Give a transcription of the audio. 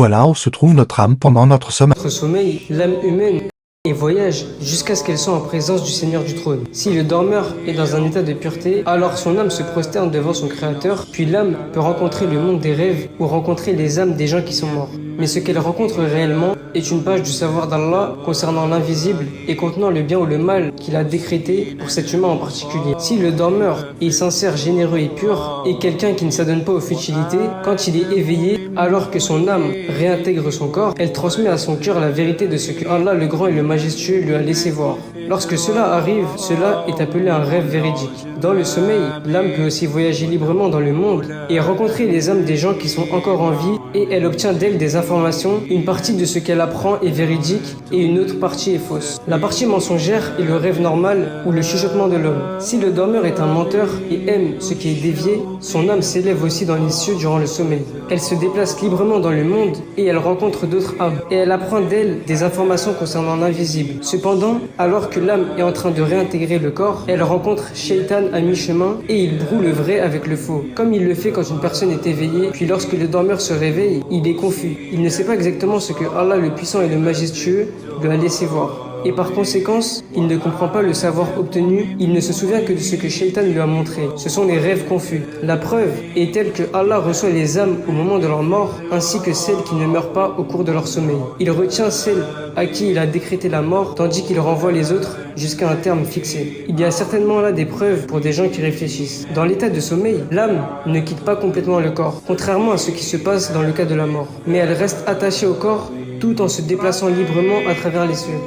voilà où se trouve notre âme pendant notre sommeil. Notre sommeil, l'âme humaine et voyage jusqu'à ce qu'elle soit en présence du Seigneur du trône. Si le dormeur est dans un état de pureté, alors son âme se prosterne devant son Créateur, puis l'âme peut rencontrer le monde des rêves ou rencontrer les âmes des gens qui sont morts. Mais ce qu'elle rencontre réellement est une page du savoir d'Allah concernant l'invisible et contenant le bien ou le mal qu'il a décrété pour cet humain en particulier. Si le dormeur est sincère, généreux et pur, et quelqu'un qui ne s'adonne pas aux futilités, quand il est éveillé, alors que son âme réintègre son corps, elle transmet à son cœur la vérité de ce que Allah le grand et le majestueux lui a laissé voir. Lorsque cela arrive, cela est appelé un rêve véridique. Dans le sommeil, l'âme peut aussi voyager librement dans le monde et rencontrer les âmes des gens qui sont encore en vie, et elle obtient d'elles des informations. Une partie de ce qu'elle apprend est véridique et une autre partie est fausse. La partie mensongère est le rêve normal ou le chuchotement de l'homme. Si le dormeur est un menteur et aime ce qui est dévié, son âme s'élève aussi dans les cieux durant le sommeil. Elle se déplace librement dans le monde et elle rencontre d'autres âmes, et elle apprend d'elles des informations concernant l'invisible. Cependant, alors que l'âme est en train de réintégrer le corps, elle rencontre Shaitan à mi-chemin et il broue le vrai avec le faux, comme il le fait quand une personne est éveillée, puis lorsque le dormeur se réveille, il est confus. Il ne sait pas exactement ce que Allah le puissant et le majestueux lui a laissé voir. Et par conséquence, il ne comprend pas le savoir obtenu, il ne se souvient que de ce que Shaitan lui a montré. Ce sont des rêves confus. La preuve est telle que Allah reçoit les âmes au moment de leur mort, ainsi que celles qui ne meurent pas au cours de leur sommeil. Il retient celles à qui il a décrété la mort, tandis qu'il renvoie les autres jusqu'à un terme fixé. Il y a certainement là des preuves pour des gens qui réfléchissent. Dans l'état de sommeil, l'âme ne quitte pas complètement le corps, contrairement à ce qui se passe dans le cas de la mort. Mais elle reste attachée au corps tout en se déplaçant librement à travers les cieux.